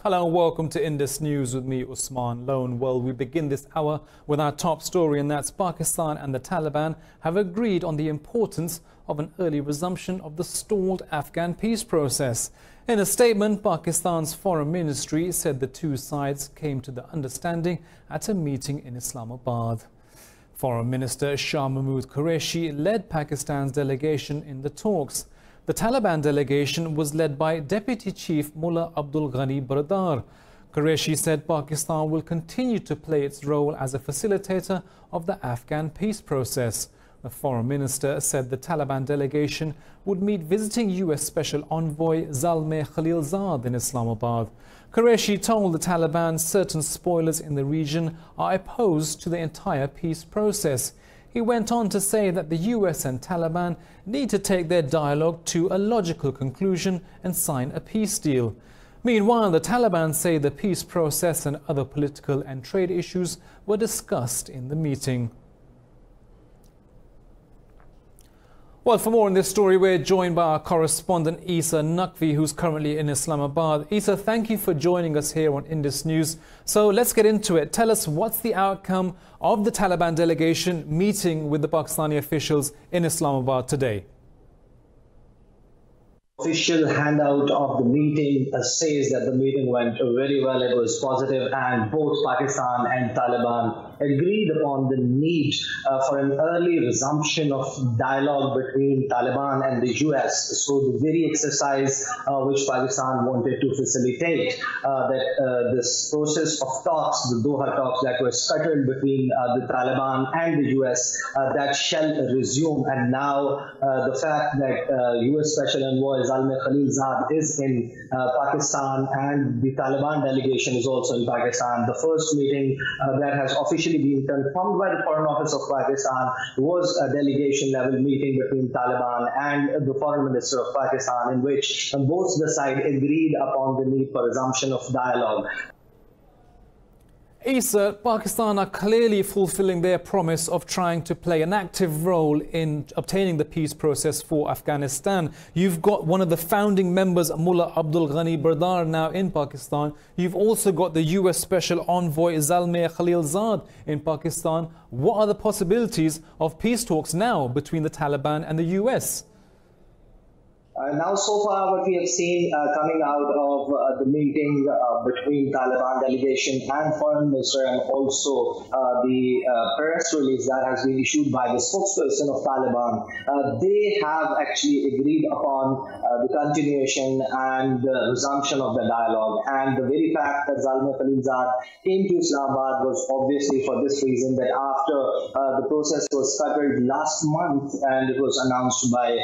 Hello and welcome to Indus News with me, Usman Lone. Well, we begin this hour with our top story, and that's Pakistan and the Taliban have agreed on the importance of an early resumption of the stalled Afghan peace process. In a statement, Pakistan's Foreign Ministry said the two sides came to the understanding at a meeting in Islamabad. Foreign Minister Shah Mahmood Qureshi led Pakistan's delegation in the talks. The Taliban delegation was led by Deputy Chief Mullah Abdul Ghani Baradar. Qureshi said Pakistan will continue to play its role as a facilitator of the Afghan peace process. The Foreign Minister said the Taliban delegation would meet visiting US Special Envoy Zalmay Khalilzad in Islamabad. Qureshi told the Taliban certain spoilers in the region are opposed to the entire peace process. He went on to say that the US and Taliban need to take their dialogue to a logical conclusion and sign a peace deal. Meanwhile, the Taliban say the peace process and other political and trade issues were discussed in the meeting. Well, for more on this story, we're joined by our correspondent Isa Naqvi, who's currently in Islamabad. Isa, thank you for joining us here on Indus News. So let's get into it. Tell us, what's the outcome of the Taliban delegation meeting with the Pakistani officials in Islamabad today? Official handout of the meeting says that the meeting went very well. It was positive, and both Pakistan and Taliban agreed upon the need for an early resumption of dialogue between Taliban and the US. So the very exercise which Pakistan wanted to facilitate, that this process of talks, the Doha talks that were scuttled between the Taliban and the US, that shall resume. And now the fact that US Special Envoy Zalmay Khalilzad is in Pakistan and the Taliban delegation is also in Pakistan. The first meeting that has officially been confirmed by the Foreign Office of Pakistan was a delegation level meeting between Taliban and the Foreign Minister of Pakistan, in which both the sides agreed upon the need for resumption of dialogue. Isa, Pakistan are clearly fulfilling their promise of trying to play an active role in obtaining the peace process for Afghanistan. You've got one of the founding members, Mullah Abdul Ghani Baradar, now in Pakistan. You've also got the US Special Envoy Zalmay Khalilzad in Pakistan. What are the possibilities of peace talks now between the Taliban and the US? Now, so far, what we have seen coming out of the meeting between Taliban delegation and Foreign Minister, and also the press release that has been issued by the spokesperson of Taliban, they have actually agreed upon the continuation and the resumption of the dialogue. And the very fact that Zalmay Khalilzad came to Islamabad was obviously for this reason, that after the process was scuttled last month and it was announced by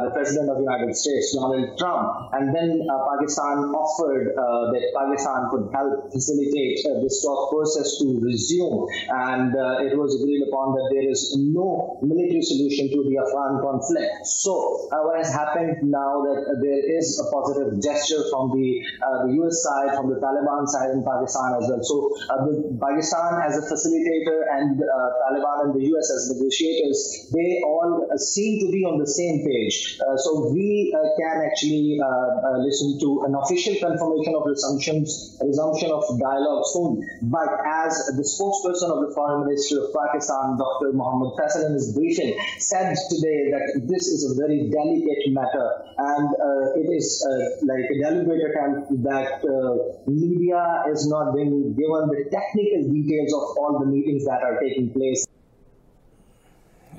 the President of the United States, Donald Trump, and then Pakistan offered that Pakistan could help facilitate this talk process to resume, and it was agreed upon that there is no military solution to the Afghan conflict. So what has happened now, that there is a positive gesture from the US side, from the Taliban side in Pakistan as well. So Pakistan as a facilitator and Taliban and the US as negotiators, they all seem to be on the same page. So we can actually listen to an official confirmation of resumption of dialogue soon. But as the spokesperson of the Foreign Ministry of Pakistan, Dr. Mohamed Hassanein, in his briefing said today that this is a very delicate matter, and it is like a deliberate attempt that media is not being given the technical details of all the meetings that are taking place.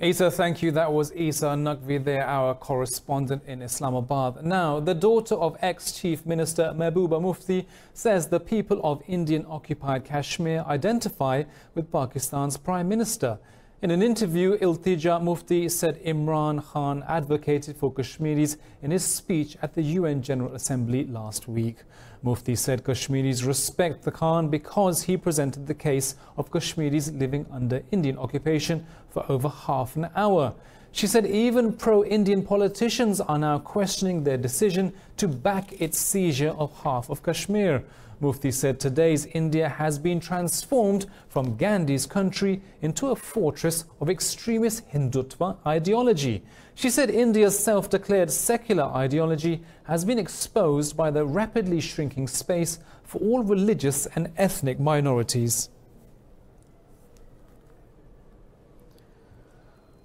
Isa, thank you. That was Isa Naqvi there, our correspondent in Islamabad. Now, the daughter of ex-Chief Minister Mehbooba Mufti says the people of Indian-occupied Kashmir identify with Pakistan's Prime Minister. In an interview, Iltija Mufti said Imran Khan advocated for Kashmiris in his speech at the UN General Assembly last week. Mufti said Kashmiris respect the Khan because he presented the case of Kashmiris living under Indian occupation for over half an hour. She said even pro-Indian politicians are now questioning their decision to back its seizure of half of Kashmir. Mufti said today's India has been transformed from Gandhi's country into a fortress of extremist Hindutva ideology. She said India's self-declared secular ideology has been exposed by the rapidly shrinking space for all religious and ethnic minorities.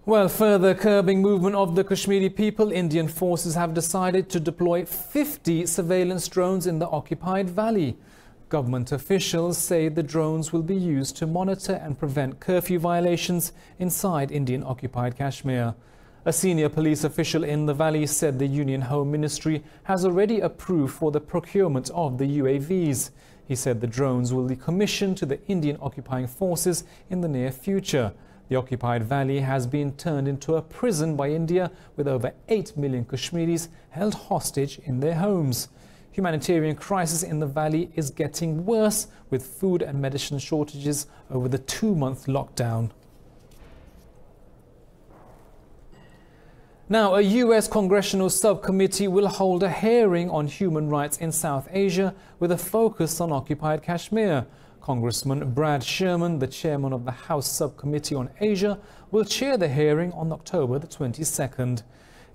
Well, further curbing movement of the Kashmiri people, Indian forces have decided to deploy 50 surveillance drones in the occupied valley. Government officials say the drones will be used to monitor and prevent curfew violations inside Indian-occupied Kashmir. A senior police official in the valley said the Union Home Ministry has already approved for the procurement of the UAVs. He said the drones will be commissioned to the Indian occupying forces in the near future. The occupied valley has been turned into a prison by India, with over 8 million Kashmiris held hostage in their homes. Humanitarian crisis in the valley is getting worse, with food and medicine shortages over the 2-month lockdown. Now, a US congressional subcommittee will hold a hearing on human rights in South Asia with a focus on occupied Kashmir. Congressman Brad Sherman, the chairman of the House Subcommittee on Asia, will chair the hearing on October the 22nd.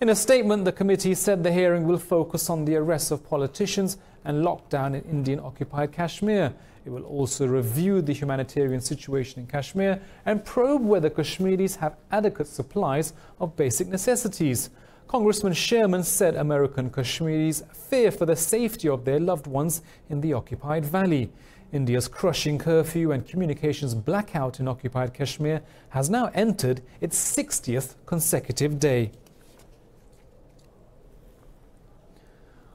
In a statement, the committee said the hearing will focus on the arrests of politicians and lockdown in Indian-occupied Kashmir. It will also review the humanitarian situation in Kashmir and probe whether Kashmiris have adequate supplies of basic necessities. Congressman Sherman said American Kashmiris fear for the safety of their loved ones in the occupied valley. India's crushing curfew and communications blackout in occupied Kashmir has now entered its 60th consecutive day.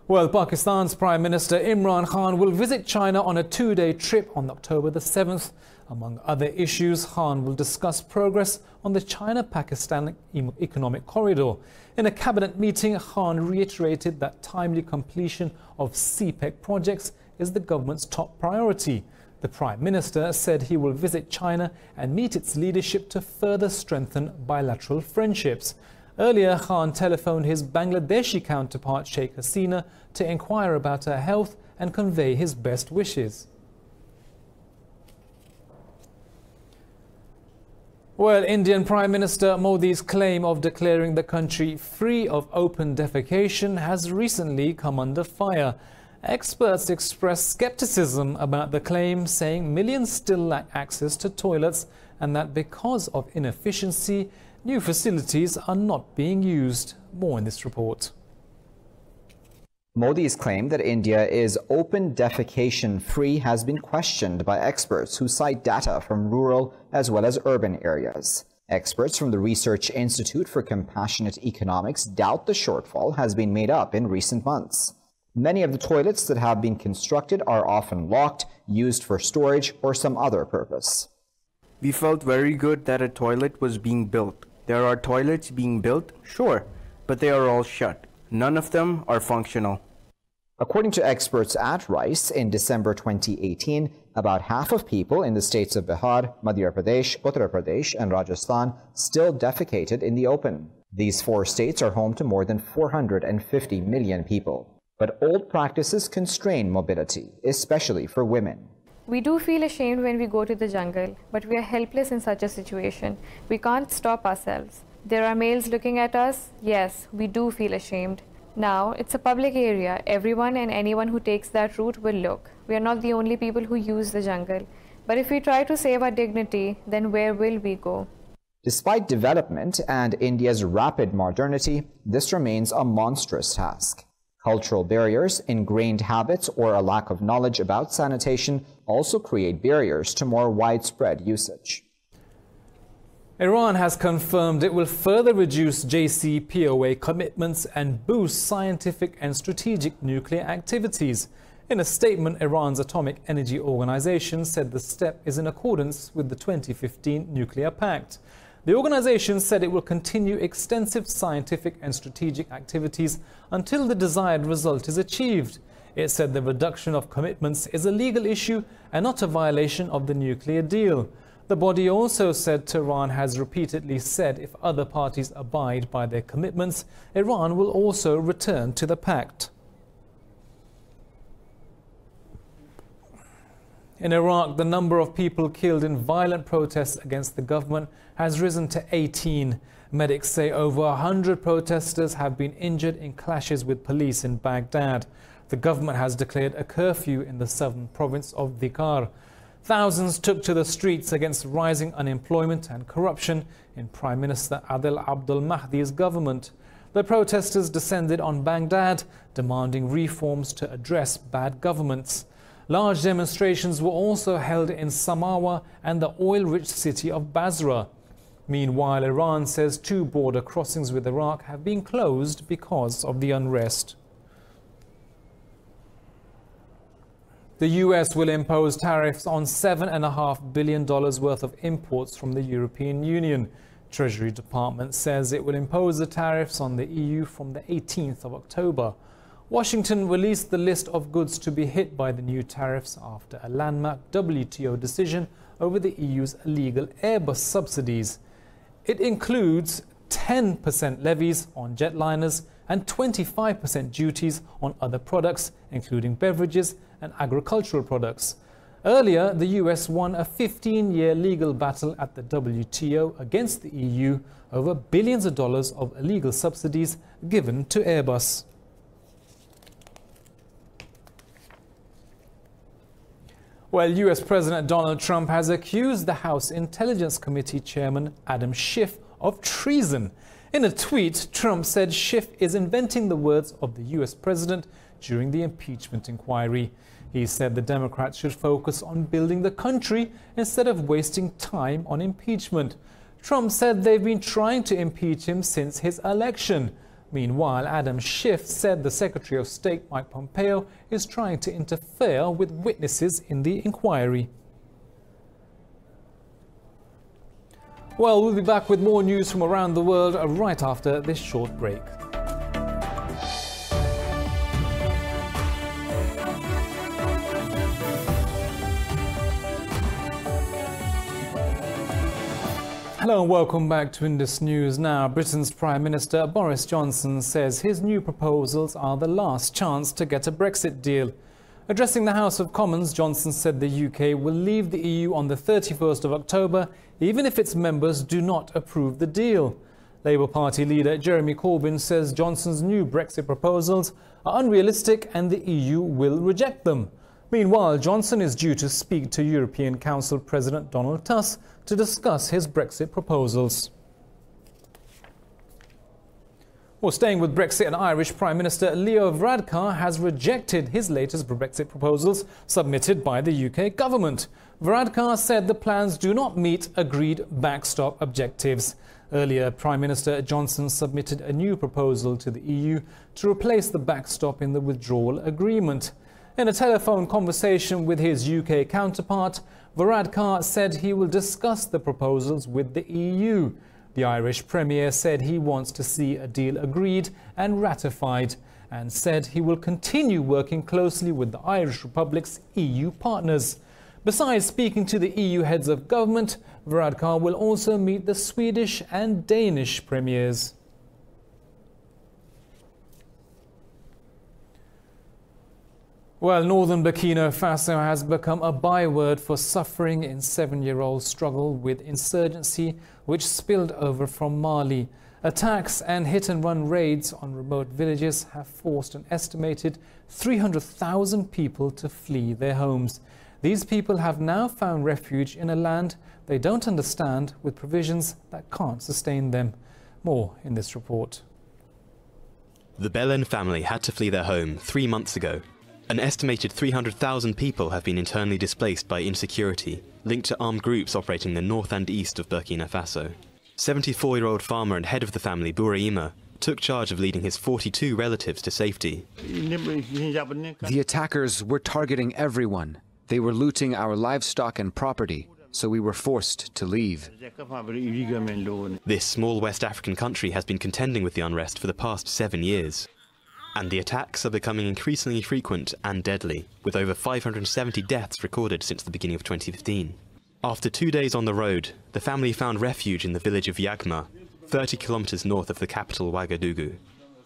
Well, Pakistan's Prime Minister Imran Khan will visit China on a 2-day trip on October the 7th. Among other issues, Khan will discuss progress on the China-Pakistan economic corridor. In a cabinet meeting, Khan reiterated that timely completion of CPEC projects is the government's top priority. The Prime Minister said he will visit China and meet its leadership to further strengthen bilateral friendships. Earlier, Khan telephoned his Bangladeshi counterpart Sheikh Hasina to inquire about her health and convey his best wishes. Well, Indian Prime Minister Modi's claim of declaring the country free of open defecation has recently come under fire. Experts express skepticism about the claim, saying millions still lack access to toilets and that because of inefficiency, new facilities are not being used. More in this report. Modi's claim that India is open defecation free has been questioned by experts who cite data from rural as well as urban areas. Experts from the Research Institute for Compassionate Economics doubt the shortfall has been made up in recent months. Many of the toilets that have been constructed are often locked, used for storage or some other purpose. We felt very good that a toilet was being built. There are toilets being built, sure, but they are all shut. None of them are functional. According to experts at RICE, in December 2018, about half of people in the states of Bihar, Madhya Pradesh, Uttar Pradesh, and Rajasthan still defecated in the open. These 4 states are home to more than 450 million people. But old practices constrain mobility, especially for women. We do feel ashamed when we go to the jungle, but we are helpless in such a situation. We can't stop ourselves. There are males looking at us. Yes, we do feel ashamed. Now, it's a public area. Everyone and anyone who takes that route will look. We are not the only people who use the jungle. But if we try to save our dignity, then where will we go? Despite development and India's rapid modernity, this remains a monstrous task. Cultural barriers, ingrained habits, or a lack of knowledge about sanitation also create barriers to more widespread usage. Iran has confirmed it will further reduce JCPOA commitments and boost scientific and strategic nuclear activities. In a statement, Iran's Atomic Energy Organization said the step is in accordance with the 2015 Nuclear Pact. The organization said it will continue extensive scientific and strategic activities until the desired result is achieved. It said the reduction of commitments is a legal issue and not a violation of the nuclear deal. The body also said Tehran has repeatedly said if other parties abide by their commitments, Iran will also return to the pact. In Iraq, the number of people killed in violent protests against the government has risen to 18. Medics say over 100 protesters have been injured in clashes with police in Baghdad. The government has declared a curfew in the southern province of Dhikar. Thousands took to the streets against rising unemployment and corruption in Prime Minister Adel Abdul Mahdi's government. The protesters descended on Baghdad, demanding reforms to address bad governments. Large demonstrations were also held in Samawa and the oil-rich city of Basra. Meanwhile, Iran says 2 border crossings with Iraq have been closed because of the unrest. The US will impose tariffs on $7.5 billion worth of imports from the European Union. Treasury Department says it will impose the tariffs on the EU from the 18th of October. Washington released the list of goods to be hit by the new tariffs after a landmark WTO decision over the EU's illegal Airbus subsidies. It includes 10% levies on jetliners and 25% duties on other products, including beverages and agricultural products. Earlier, the US won a 15-year legal battle at the WTO against the EU over billions of dollars of illegal subsidies given to Airbus. Well, US President Donald Trump has accused the House Intelligence Committee Chairman Adam Schiff of treason. In a tweet, Trump said Schiff is inventing the words of the US President during the impeachment inquiry. He said the Democrats should focus on building the country instead of wasting time on impeachment. Trump said they've been trying to impeach him since his election. Meanwhile, Adam Schiff said the Secretary of State, Mike Pompeo, is trying to interfere with witnesses in the inquiry. Well, we'll be back with more news from around the world right after this short break. Hello and welcome back to Indus News. Now, Britain's Prime Minister Boris Johnson says his new proposals are the last chance to get a Brexit deal. Addressing the House of Commons, Johnson said the UK will leave the EU on the 31st of October, even if its members do not approve the deal. Labour Party leader Jeremy Corbyn says Johnson's new Brexit proposals are unrealistic and the EU will reject them. Meanwhile, Johnson is due to speak to European Council President Donald Tusk to discuss his Brexit proposals. Well, staying with Brexit, an Irish Prime Minister Leo Varadkar has rejected his latest Brexit proposals submitted by the UK government. Varadkar said the plans do not meet agreed backstop objectives. Earlier, Prime Minister Johnson submitted a new proposal to the EU to replace the backstop in the withdrawal agreement. In a telephone conversation with his UK counterpart, Varadkar said he will discuss the proposals with the EU. The Irish Premier said he wants to see a deal agreed and ratified, and said he will continue working closely with the Irish Republic's EU partners. Besides speaking to the EU heads of government, Varadkar will also meet the Swedish and Danish premiers. Well, northern Burkina Faso has become a byword for suffering in 7-year-old struggle with insurgency, which spilled over from Mali. Attacks and hit-and-run raids on remote villages have forced an estimated 300,000 people to flee their homes. These people have now found refuge in a land they don't understand, with provisions that can't sustain them. More in this report. The Belen family had to flee their home 3 months ago. An estimated 300,000 people have been internally displaced by insecurity, linked to armed groups operating in the north and east of Burkina Faso. 74-year-old farmer and head of the family, Bouraima, took charge of leading his 42 relatives to safety. The attackers were targeting everyone. They were looting our livestock and property, so we were forced to leave. This small West African country has been contending with the unrest for the past 7 years. And the attacks are becoming increasingly frequent and deadly, with over 570 deaths recorded since the beginning of 2015. After 2 days on the road, the family found refuge in the village of Yagma, 30 kilometers north of the capital Ouagadougou.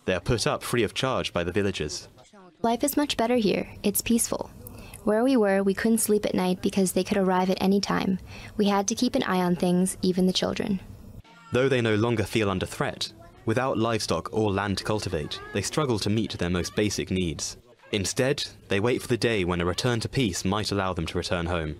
They are put up free of charge by the villagers. Life is much better here. It's peaceful. Where we were, we couldn't sleep at night because they could arrive at any time. We had to keep an eye on things, even the children. Though they no longer feel under threat, without livestock or land to cultivate, they struggle to meet their most basic needs. Instead, they wait for the day when a return to peace might allow them to return home.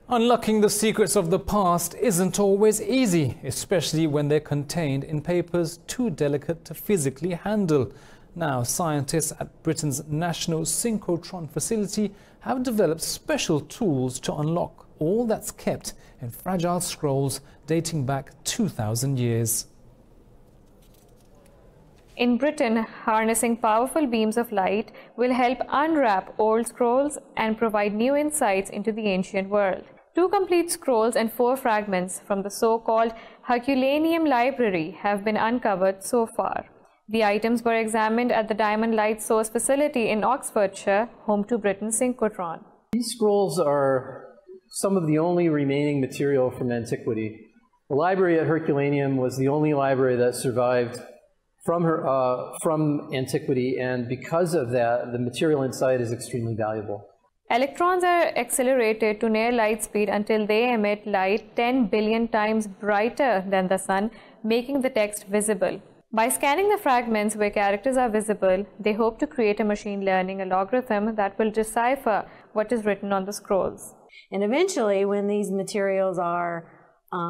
Unlocking the secrets of the past isn't always easy, especially when they're contained in papers too delicate to physically handle. Now, scientists at Britain's National Synchrotron facility have developed special tools to unlock all that's kept in fragile scrolls dating back 2,000 years. In Britain, harnessing powerful beams of light will help unwrap old scrolls and provide new insights into the ancient world. 2 complete scrolls and 4 fragments from the so-called Herculaneum Library have been uncovered so far. The items were examined at the Diamond Light Source facility in Oxfordshire, home to Britain's synchrotron. These scrolls are some of the only remaining material from antiquity. The library at Herculaneum was the only library that survived from antiquity, and because of that, the material inside is extremely valuable. Electrons are accelerated to near light speed until they emit light 10 billion times brighter than the sun, making the text visible. By scanning the fragments where characters are visible, they hope to create a machine learning algorithm that will decipher what is written on the scrolls. And eventually, when these materials are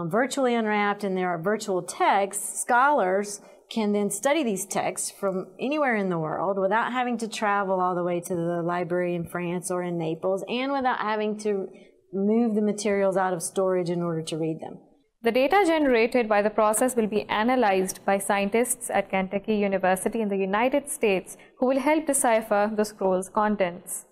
virtually unwrapped and there are virtual texts, scholars can then study these texts from anywhere in the world without having to travel all the way to the library in France or in Naples, and without having to move the materials out of storage in order to read them. The data generated by the process will be analyzed by scientists at Kentucky University in the United States, who will help decipher the scroll's contents.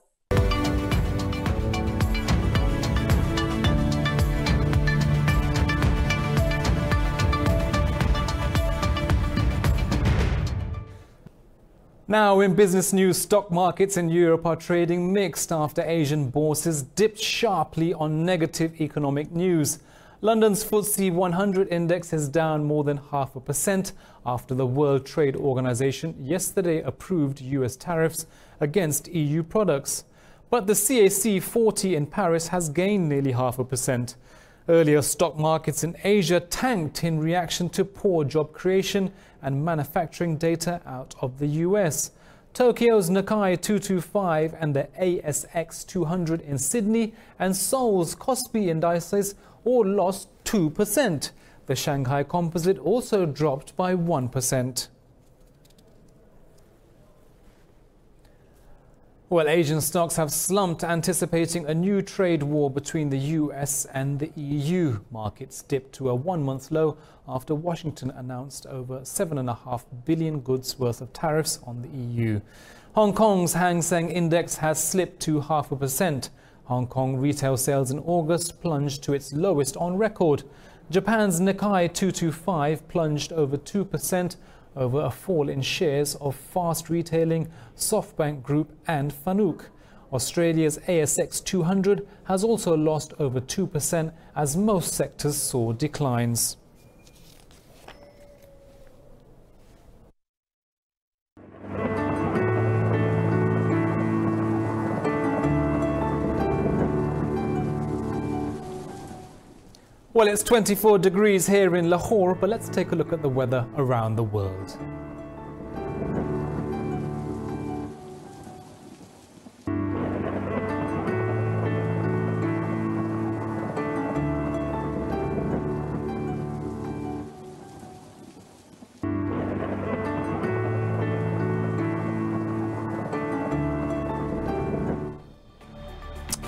Now, in business news, stock markets in Europe are trading mixed after Asian bourses dipped sharply on negative economic news. London's FTSE 100 index is down more than 0.5% after the World Trade Organization yesterday approved US tariffs against EU products. But the CAC 40 in Paris has gained nearly 0.5%. Earlier, stock markets in Asia tanked in reaction to poor job creation and manufacturing data out of the US. Tokyo's Nikkei 225 and the ASX 200 in Sydney and Seoul's Kospi indices all lost 2%. The Shanghai Composite also dropped by 1%. Well, Asian stocks have slumped, anticipating a new trade war between the US and the EU. Markets dipped to a one-month low after Washington announced over 7.5 billion goods worth of tariffs on the EU. Hong Kong's Hang Seng Index has slipped to 0.5%. Hong Kong retail sales in August plunged to its lowest on record. Japan's Nikkei 225 plunged over 2% over a fall in shares of Fast Retailing, SoftBank Group and Fanuc. Australia's ASX 200 has also lost over 2% as most sectors saw declines. Well, it's 24 degrees here in Lahore, but let's take a look at the weather around the world.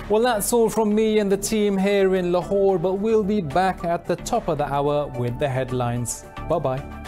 Well, that's all from me and the team here in Lahore, but we'll be back at the top of the hour with the headlines. Bye-bye.